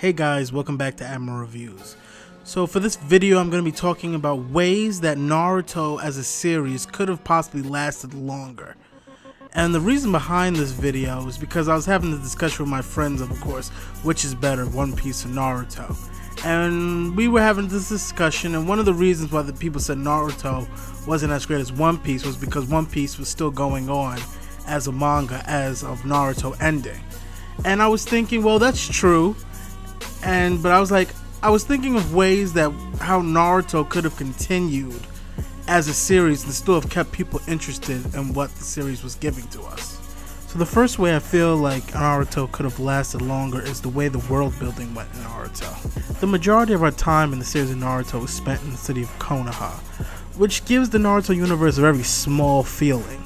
Hey guys, welcome back to Admiral Reviews. So for this video I'm going to be talking about ways that Naruto as a series could have possibly lasted longer. And the reason behind this video is because I was having this discussion with my friends of course, which is better, One Piece or Naruto. And we were having this discussion, and one of the reasons why the people said Naruto wasn't as great as One Piece was because One Piece was still going on as a manga as of Naruto ending. And I was thinking, well, that's true. But I was thinking of ways that how Naruto could have continued as a series and still have kept people interested in what the series was giving to us. So the first way I feel like Naruto could have lasted longer is the way the world building went in Naruto. The majority of our time in the series of Naruto was spent in the city of Konoha, which gives the Naruto universe a very small feeling.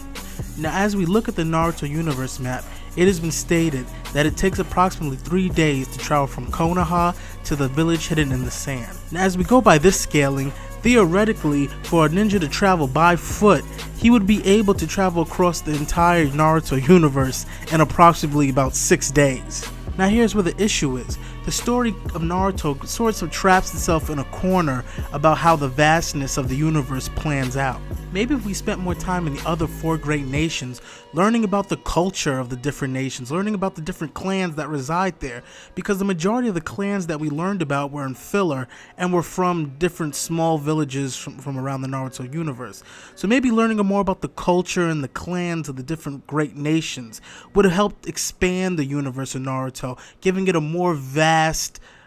Now as we look at the Naruto universe map, it has been stated that it takes approximately 3 days to travel from Konoha to the village hidden in the sand. Now as we go by this scaling, theoretically for a ninja to travel by foot, he would be able to travel across the entire Naruto universe in approximately about 6 days. Now here's where the issue is. The story of Naruto sort of traps itself in a corner about how the vastness of the universe plans out. Maybe if we spent more time in the other 4 great nations, learning about the culture of the different nations, learning about the different clans that reside there, because the majority of the clans that we learned about were in filler and were from different small villages from around the Naruto universe. So maybe learning more about the culture and the clans of the different great nations would have helped expand the universe of Naruto, giving it a more vast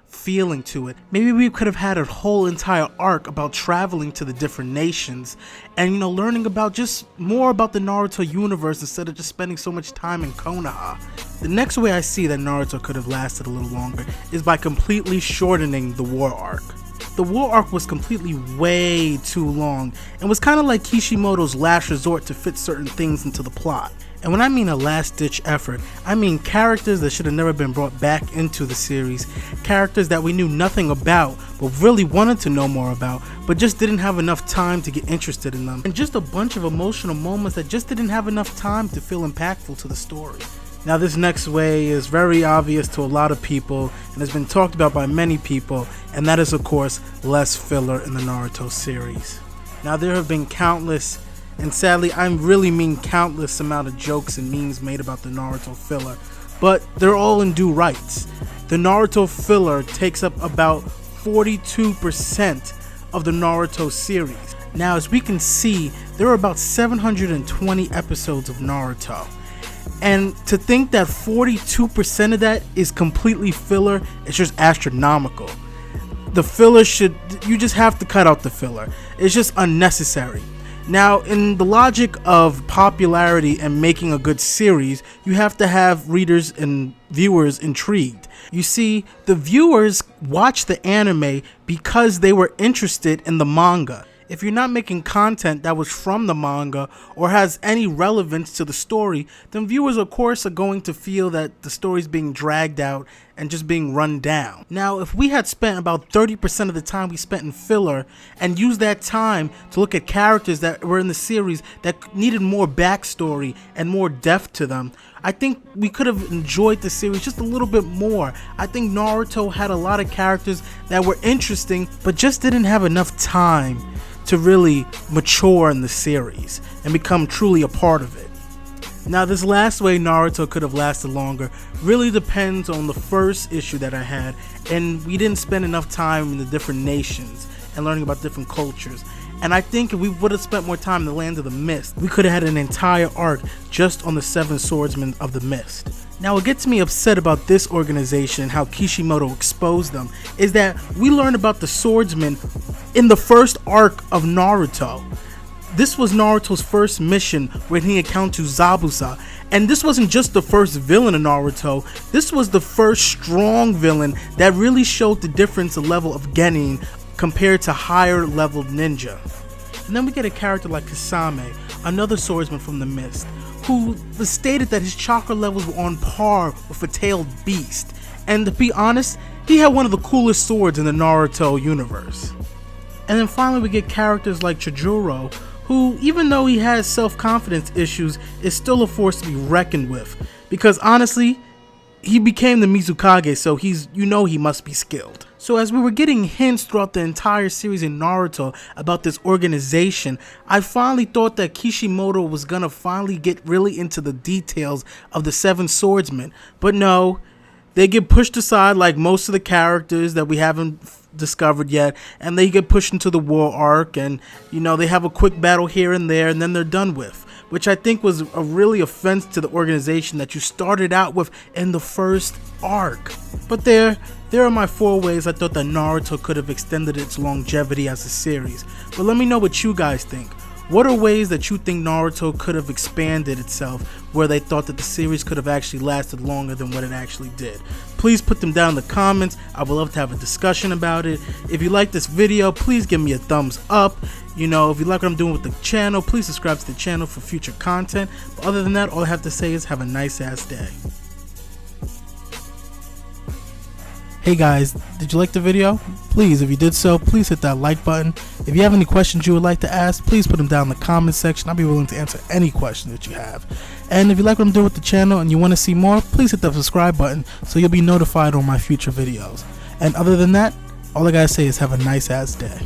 feeling to it. Maybe we could have had a whole entire arc about traveling to the different nations and learning about just more about the Naruto universe instead of just spending so much time in Konoha. The next way I see that Naruto could have lasted a little longer is by completely shortening the war arc. The war arc was completely way too long and was kind of like Kishimoto's last resort to fit certain things into the plot. And when I mean a last-ditch effort, I mean characters that should have never been brought back into the series, characters that we knew nothing about but really wanted to know more about, but just didn't have enough time to get interested in them, and just a bunch of emotional moments that just didn't have enough time to feel impactful to the story. Now this next way is very obvious to a lot of people and has been talked about by many people, and that is of course less filler in the Naruto series. Now there have been countless, and sadly I really mean countless amount of jokes and memes made about the Naruto filler, but they're all in due rights. The Naruto filler takes up about 42% of the Naruto series. Now as we can see, there are about 720 episodes of Naruto. And to think that 42% of that is completely filler is just astronomical. The filler you just have to cut out the filler. It's just unnecessary. Now, in the logic of popularity and making a good series, you have to have readers and viewers intrigued. You see, the viewers watch the anime because they were interested in the manga. If you're not making content that was from the manga or has any relevance to the story, then viewers of course are going to feel that the story's being dragged out and just being run down. Now if we had spent about 30% of the time we spent in filler and used that time to look at characters that were in the series that needed more backstory and more depth to them, I think we could have enjoyed the series just a little bit more. I think Naruto had a lot of characters that were interesting but just didn't have enough time to really mature in the series and become truly a part of it. Now this last way Naruto could have lasted longer really depends on the first issue that I had, and we didn't spend enough time in the different nations and learning about different cultures. And I think if we would have spent more time in the Land of the Mist, we could have had an entire arc just on the 7 swordsmen of the Mist. Now what gets me upset about this organization and how Kishimoto exposed them is that we learned about the swordsmen in the first arc of Naruto. This was Naruto's first mission when he encountered Zabuza, and this wasn't just the first villain in Naruto, this was the first strong villain that really showed the difference in level of Genin compared to higher leveled ninja. And then we get a character like Kasame, another swordsman from the Mist, who was stated that his chakra levels were on par with a tailed beast, and to be honest, he had one of the coolest swords in the Naruto universe. And then finally we get characters like Chijuro, who even though he has self-confidence issues is still a force to be reckoned with, because honestly he became the Mizukage, so he must be skilled. So as we were getting hints throughout the entire series in Naruto about this organization, I finally thought that Kishimoto was gonna finally get really into the details of the Seven Swordsmen, but no, they get pushed aside like most of the characters that we haven't discovered yet, and they get pushed into the war arc, and they have a quick battle here and there, and then they're done with, which I think was a really offense to the organization that you started out with in the first arc. But there are my 4 ways I thought that Naruto could have extended its longevity as a series. But let me know what you guys think. What are ways that you think Naruto could have expanded itself, where they thought that the series could have actually lasted longer than what it actually did? Please put them down in the comments. I would love to have a discussion about it. If you like this video, please give me a thumbs up. If you like what I'm doing with the channel, please subscribe to the channel for future content. But other than that, all I have to say is have a nice ass day. Hey guys, did you like the video? Please, if you did so, please hit that like button. If you have any questions you would like to ask, please put them down in the comment section. I'll be willing to answer any question that you have. And if you like what I'm doing with the channel and you want to see more, please hit the subscribe button so you'll be notified on my future videos. And other than that, all I gotta say is have a nice ass day.